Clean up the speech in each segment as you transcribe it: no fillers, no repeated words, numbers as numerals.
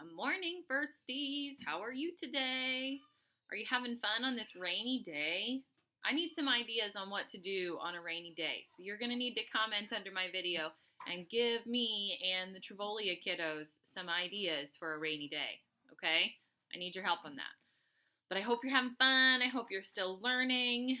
Good morning, firsties. How are you today? Are you having fun on this rainy day? I need some ideas on what to do on a rainy day. So you're going to need to comment under my video and give me and the Trivolia kiddos some ideas for a rainy day, okay? I need your help on that. But I hope you're having fun. I hope you're still learning.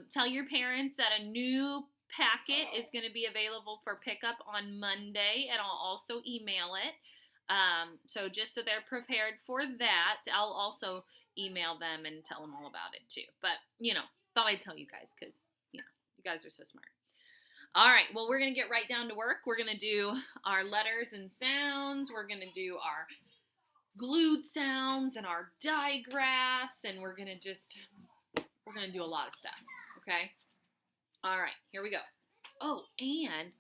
Tell your parents that a new packet is going to be available for pickup on Monday, and I'll also email it. So just so they're prepared for that, I'll also email them and tell them all about it too. But, thought I'd tell you guys because, you guys are so smart. All right, well, we're going to get right down to work. We're going to do our letters and sounds. We're going to do our glued sounds and our digraphs, and we're going to do a lot of stuff, okay? All right, here we go. Oh, and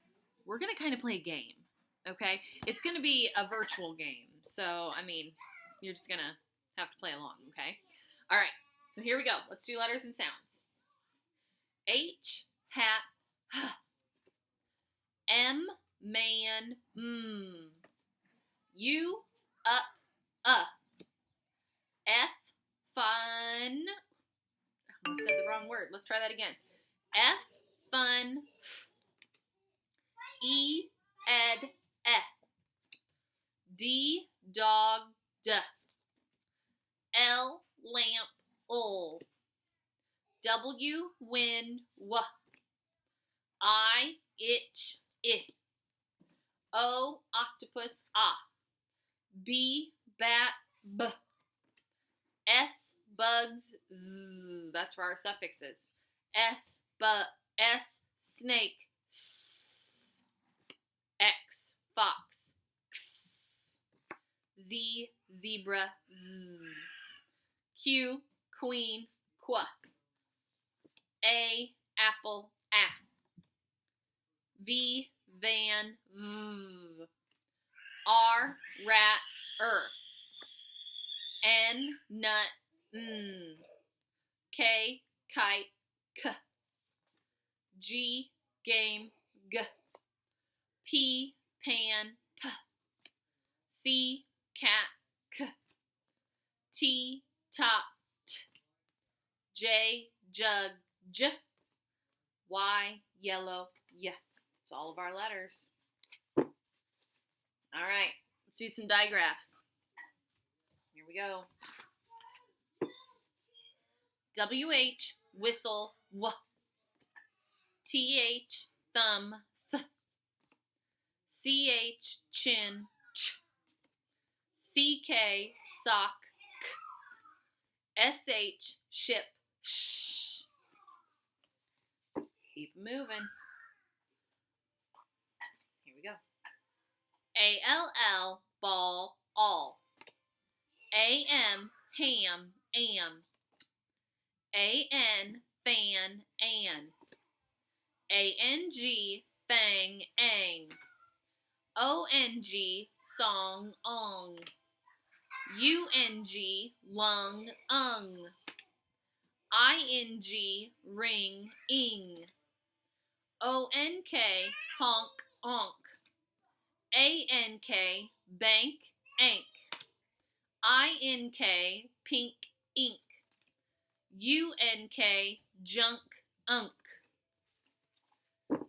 we're going to kind of play a game. Okay, it's going to be a virtual game, so, you're just going to have to play along, okay? All right, so here we go. Let's do letters and sounds. H, hat, h. M, man, U, up, F, fun. I almost said the wrong word. Let's try that again. F, fun, E, ed, D, dog, d. L, lamp, ol. W, win, w. I, itch, I. O, octopus, ah. B, bat, b. S, bugs, z. That's for our suffixes. S, snake, s. X, fox. Z, zebra, z. Q, queen, qu. A, apple, a. V, van, v. R, rat, N, nut, n. K, kite, k. G, game, g. P, pan, p. C, cat, k. T, top, t. J, jug, j. Y, yellow, y. It's all of our letters. All right, let's do some digraphs. Here we go. WH, whistle, w. TH, thumb, th. CH, chin, ch. CK, sock, k. SH, ship, sh. Keep moving. Here we go. ALL, ball, all. AM, ham, am. AN, fan, an. ANG, fang, ang. ONG, song, ong. UNG, lung, ung. ING, ring, ing. ONK, honk, onk. ANK, bank, ank. INK, pink, ink. UNK, junk, unk.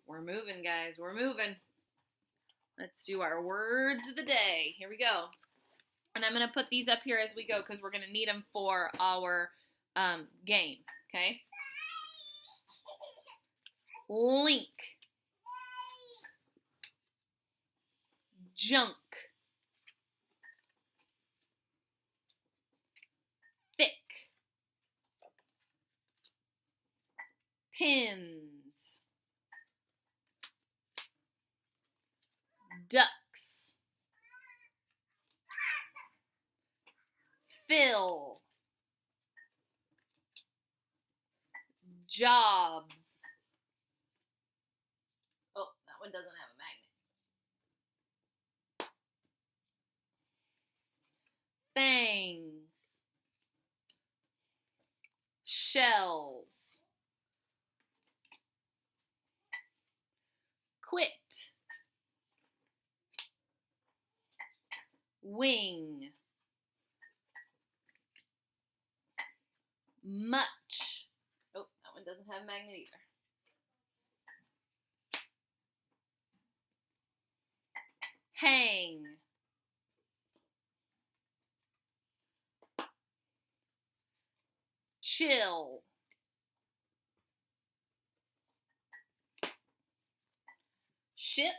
We're moving, guys. We're moving. Let's do our words of the day. Here we go. And I'm going to put these up here as we go because we're going to need them for our game, okay? Link. Junk. Thick. Pins. Ducks. Fill. Jobs. Oh, that one doesn't have a magnet. Fangs. Shells. Quit. wing, much. Oh, that one doesn't have a magnet either. Hang, chill, ships,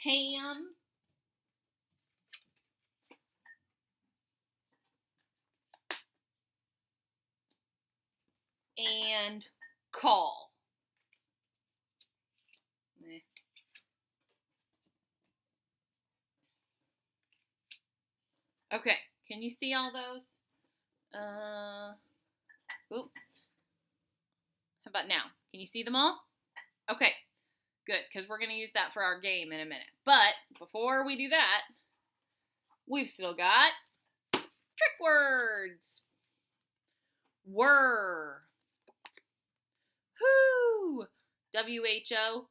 ham, and call. Okay, can you see all those? Oop. How about now? Can you see them all? Okay, good, because we're going to use that for our game in a minute. But before we do that, we've still got trick words. Were, who, W-H-O,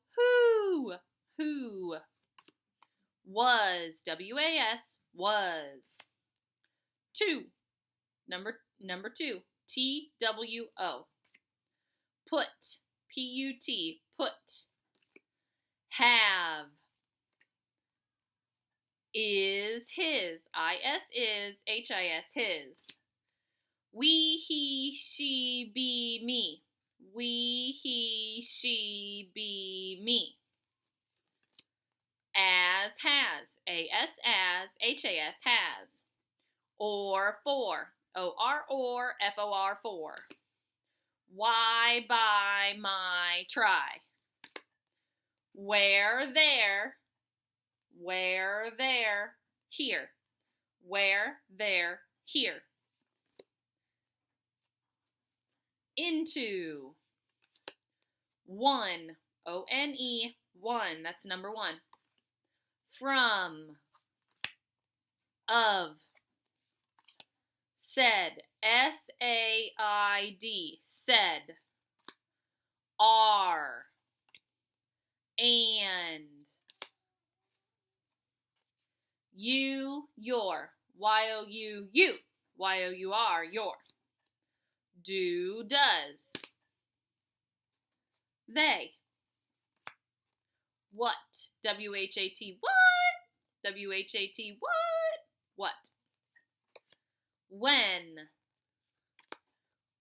who, was, W-A-S, was, two, number two, T-W-O, put, P-U-T, put, have, is, his, I-S is, H-I-S, his, we, he, she, be, me, we, he, she, be, me, as, has, A-S, as, H-A-S, has, or, for, O-R, or, F-O-R, for, why, by, my, try, where, there, here, where, there, here, into, one, O-N-E, one, that's number one, from, of, said, S-A-I-D, said, are, and, you, your, Y-O-U, Y-O-U-R, your, do, does, they, what, W-H-A-T, what, W-H-A-T, what, when,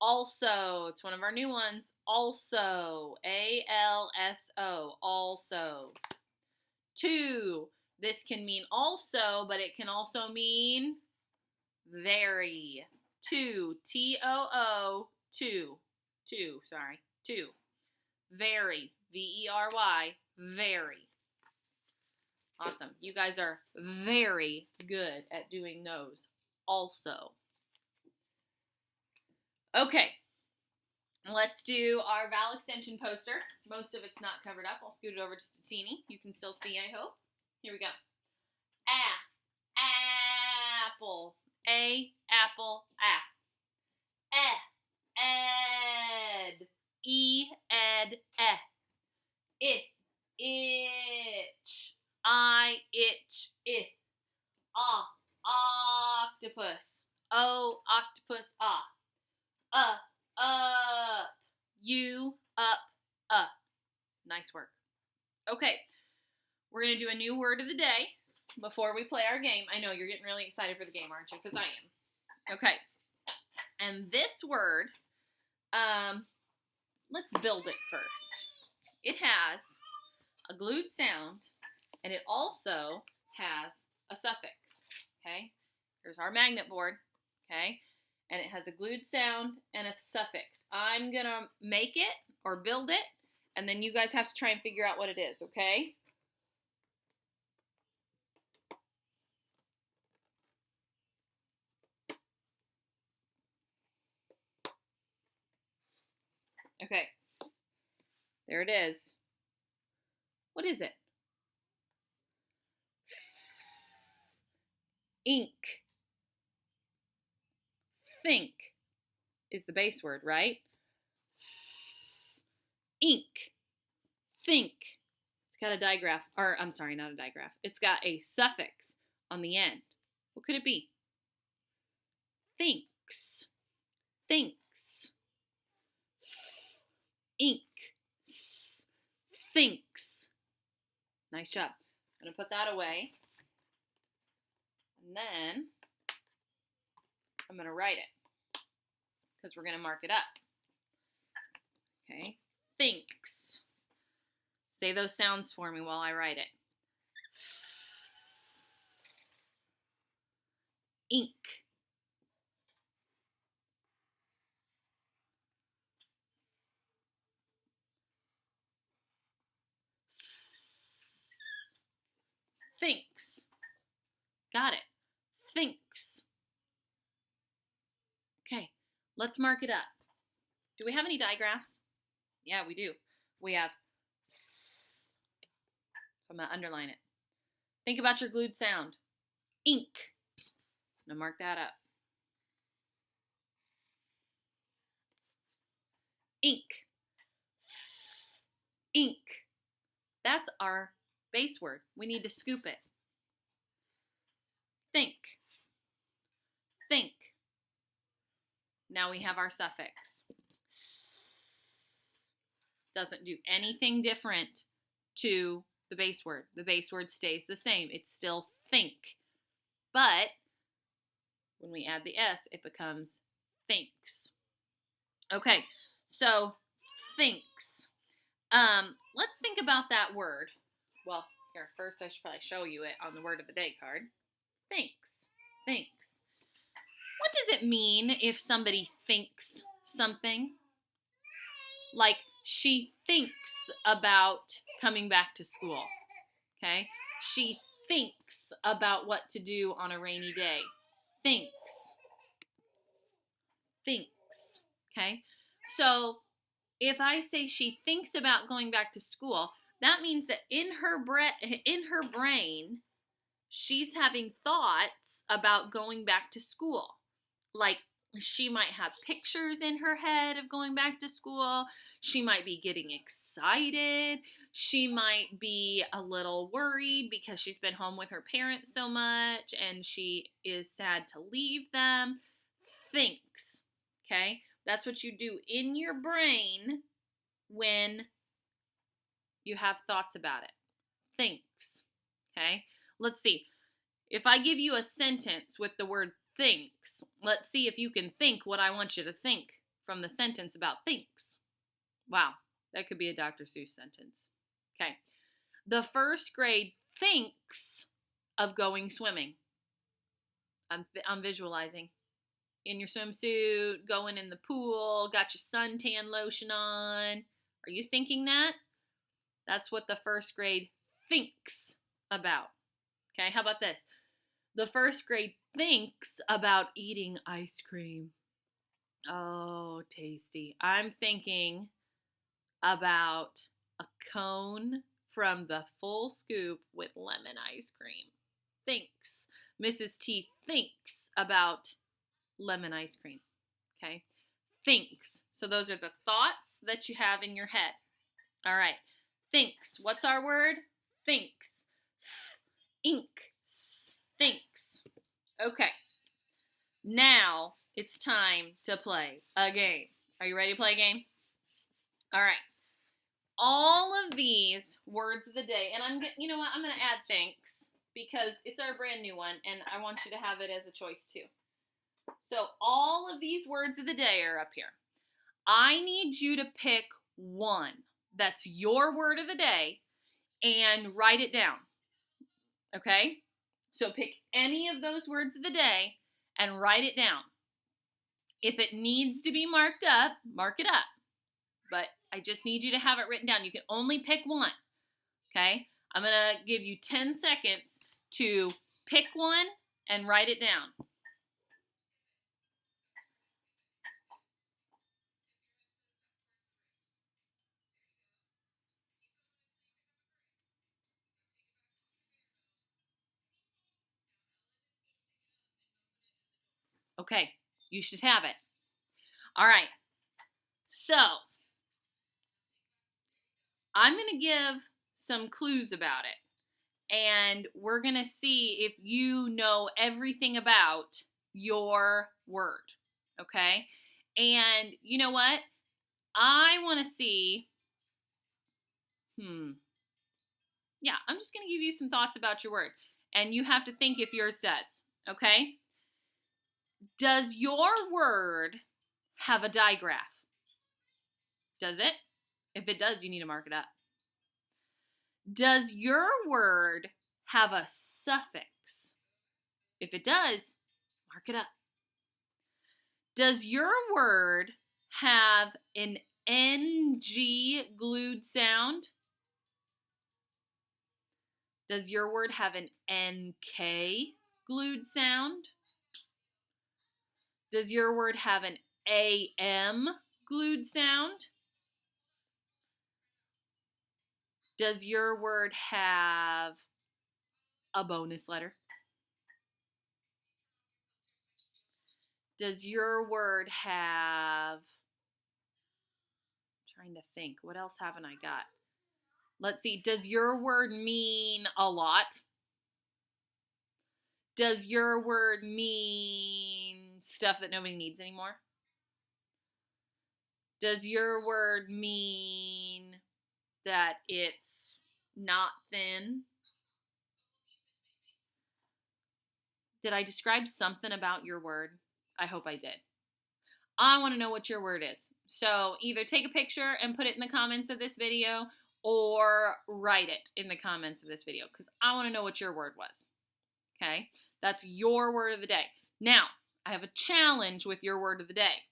also, it's one of our new ones, also, A-L-S-O, also, to, this can mean also, but it can also mean very, to, T-O-O, to, very, V-E-R-Y, very. Awesome. You guys are very good at doing those also. Okay, let's do our vowel extension poster. Most of it's not covered up. I'll scoot it over just a teeny. You can still see, I hope. Here we go. Apple. A, apple, ed, E, ed, itch, I, itch, octopus, O, octopus, up, you, up. Nice work. Okay, we're going to do a new word of the day before we play our game. I know you're getting really excited for the game, aren't you? Because I am. Okay, and this word, let's build it first. It has a glued sound, and it also has a suffix, okay? Here's our magnet board, okay? And it has a glued sound and a suffix. I'm going to make it or build it, and then you guys have to try and figure out what it is, okay? Okay, there it is. What is it? Ink. Think is the base word, right? Ink. think. It's got a digraph, or I'm sorry, not a digraph. It's got a suffix on the end. What could it be? Thinks. Thinks. Ink. Thinks. Nice job. I'm going to put that away. And then I'm going to write it because we're going to mark it up. Okay. Thinks. Say those sounds for me while I write it. Ink. Thinks. Got it. Thinks. Okay, let's mark it up. Do we have any digraphs? Yeah, we do. We have, so I'm going to underline it. Think about your glued sound. Ink. I'm going to mark that up. Ink. Ink. That's our base word. We need to scoop it. Think. Think. Now we have our suffix. Doesn't do anything different to the base word. The base word stays the same. It's still think. But when we add the S, it becomes thinks. Okay, so thinks. Let's think about that word. Well, here, first I should probably show you it on the word of the day card. Thinks. Thinks. What does it mean if somebody thinks something? Like, she thinks about coming back to school. Okay? She thinks about what to do on a rainy day. Thinks. Thinks. Okay? So, if I say she thinks about going back to school, that means that in her brain, she's having thoughts about going back to school. Like, she might have pictures in her head of going back to school. She might be getting excited. She might be a little worried because she's been home with her parents so much and she is sad to leave them. Thinks. Okay? That's what you do in your brain when you have thoughts about it. Thinks. Okay? Let's see. If I give you a sentence with the word thinks, let's see if you can think what I want you to think from the sentence about thinks. Wow, that could be a Dr. Seuss sentence. Okay. The first grade thinks of going swimming. I'm visualizing. In your swimsuit, going in the pool, got your suntan lotion on. Are you thinking that? That's what the first grade thinks about. Okay, how about this? The first grade thinks about eating ice cream. Oh, tasty. I'm thinking about a cone from the Full Scoop with lemon ice cream. Thinks. Mrs. T thinks about lemon ice cream. Okay? Thinks. So those are the thoughts that you have in your head. All right. Thinks. What's our word? Thinks. Ink. Thinks. Okay. Now it's time to play a game. Are you ready to play a game? All right. All of these words of the day, and you know what? I'm going to add thinks because it's our brand new one, and I want you to have it as a choice too. So all of these words of the day are up here. I need you to pick one that's your word of the day and write it down. Okay? So pick any of those words of the day and write it down. If it needs to be marked up, mark it up. But I just need you to have it written down. You can only pick one. Okay? I'm going to give you 10 seconds to pick one and write it down. Okay, you should have it. All right. So, I'm going to give some clues about it, and we're going to see if you know everything about your word, okay? And you know what? I want to see, yeah, I'm just going to give you some thoughts about your word, and you have to think if yours does, okay? Does your word have a digraph? Does it? If it does, you need to mark it up. Does your word have a suffix? If it does, mark it up. Does your word have an NG glued sound? Does your word have an NK glued sound? Does your word have an AM glued sound? Does your word have a bonus letter? Does your word have, I'm trying to think, what else haven't I got? Let's see, does your word mean a lot? Does your word mean stuff that nobody needs anymore? Does your word mean that it's not thin? Did I describe something about your word? I hope I did. I want to know what your word is. So either take a picture and put it in the comments of this video or write it in the comments of this video because I want to know what your word was. Okay? That's your word of the day. Now, I have a challenge with your word of the day.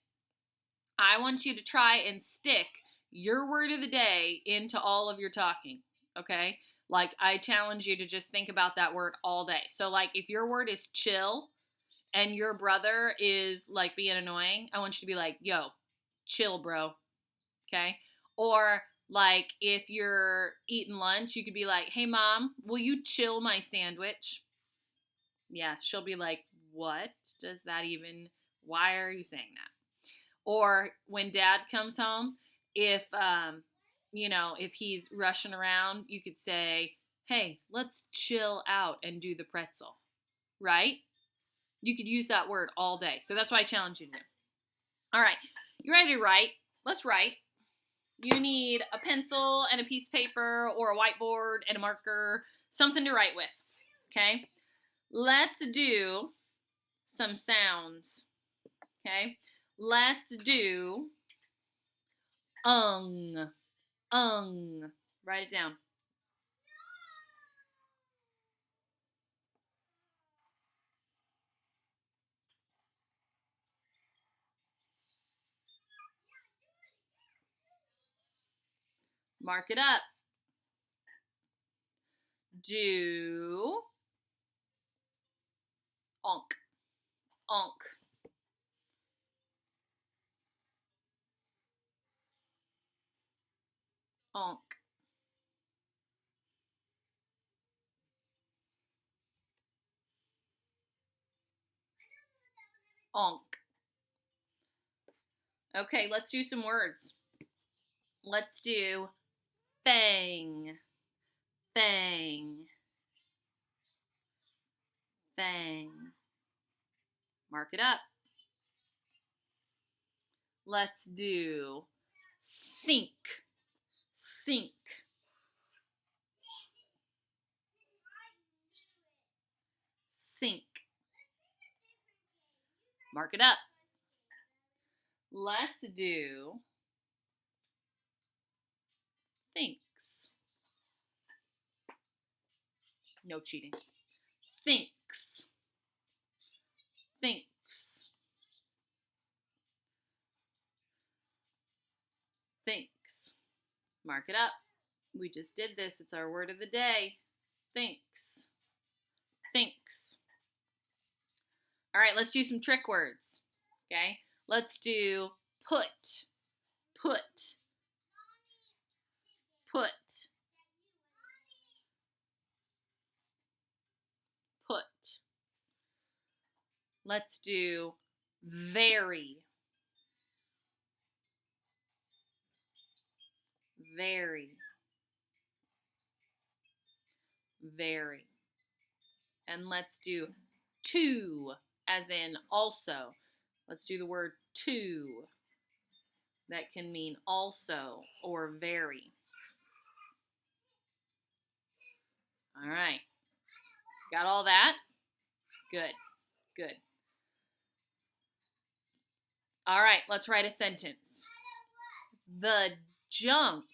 I want you to try and stick your word of the day into all of your talking. Okay? Like, I challenge you to just think about that word all day. So, like, if your word is chill, and your brother is like being annoying, I want you to be like, yo, chill, bro. Okay? Or like if you're eating lunch, you could be like, hey, mom, will you chill my sandwich? Yeah, she'll be like, what does that even, why are you saying that? Or when dad comes home, if, if he's rushing around, you could say, hey, let's chill out and do the pretzel, right? You could use that word all day. So that's why I challenge you to do. All right. You ready to write? Let's write. You need a pencil and a piece of paper or a whiteboard and a marker, something to write with. Okay? Let's do some sounds. Okay? Let's do ung. Write it down. Mark it up. Do onk. Onk. Onk. Okay, let's do some words. Let's do fang. Mark it up. Let's do sink. Mark it up. Let's do thinks. No cheating. Thinks. Mark it up. We just did this. It's our word of the day. Thinks. All right, let's do some trick words. Okay? Let's do put. Let's do very. very. And let's do to, as in also. Let's do the word to. That can mean also or very. All right. Got all that? Good. Good. All right, let's write a sentence. The junk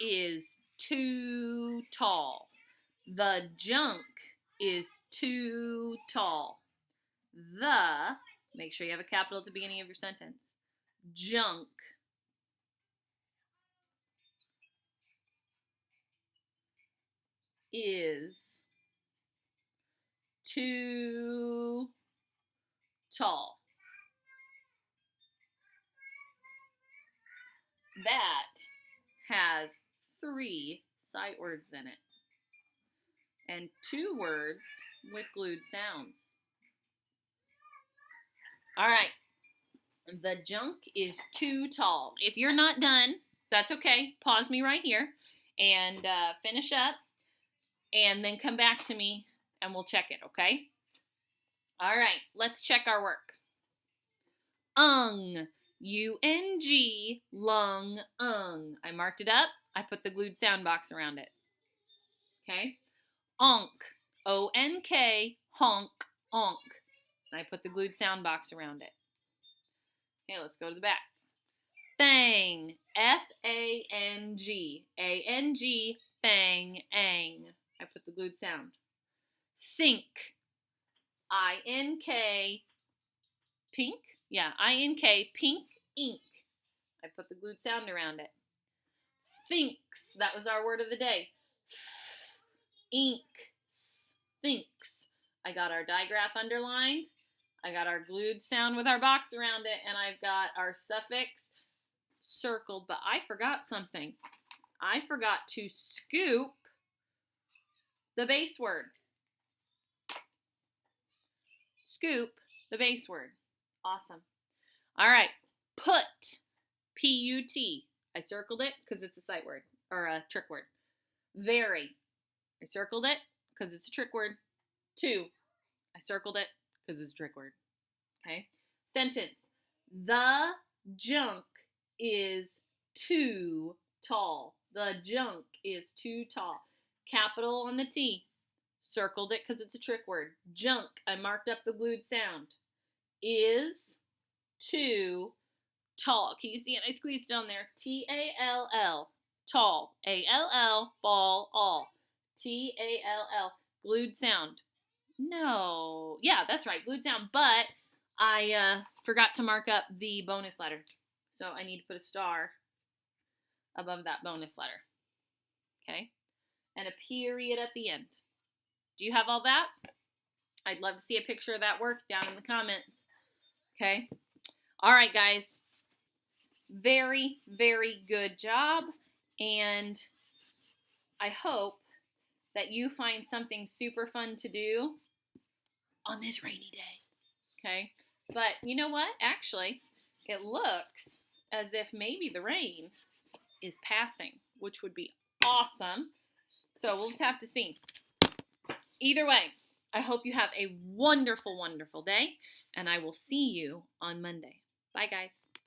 is too tall. The junk is too tall. The, make sure you have a capital at the beginning of your sentence. Junk is too tall. That has 3 sight words in it and 2 words with glued sounds. All right. The junk is too tall. If you're not done, that's okay. Pause me right here and finish up and then come back to me and we'll check it, okay? All right, let's check our work. U-N-G, lung, ung. I marked it up. I put the glued sound box around it. Okay? Onk, O-N-K, honk, onk. And I put the glued sound box around it. Okay, let's go to the back. Thang, F-A-N-G, A-N-G, thang, ang. I put the glued sound. Sink, I-N-K, pink? Yeah, I-N-K, pink, ink. I put the glued sound around it. Thinks, that was our word of the day. Inks, thinks. I got our digraph underlined. I got our glued sound with our box around it, and I've got our suffix circled, but I forgot something. I forgot to scoop the base word. Scoop the base word. Awesome. All right. Put, P-U-T. I circled it because it's a sight word, or a trick word. Very. I circled it because it's a trick word. To. I circled it because it's a trick word. Okay. Sentence. The junk is too tall. The junk is too tall. Capital on the T. Circled it because it's a trick word. Junk. I marked up the glued sound. Is too tall. Can you see it? I squeezed it on there. T-A-L-L. Tall. A-L-L. Ball. All. T-A-L-L. Glued sound. No. Yeah, that's right. Glued sound. But I forgot to mark up the bonus letter. So I need to put a star above that bonus letter. Okay? And a period at the end. Do you have all that? I'd love to see a picture of that work down in the comments. Okay? All right, guys. Very, very good job. And I hope that you find something super fun to do on this rainy day. Okay? But you know what? Actually, it looks as if maybe the rain is passing, which would be awesome. So we'll just have to see. Either way, I hope you have a wonderful, wonderful day, and I will see you on Monday. Bye, guys.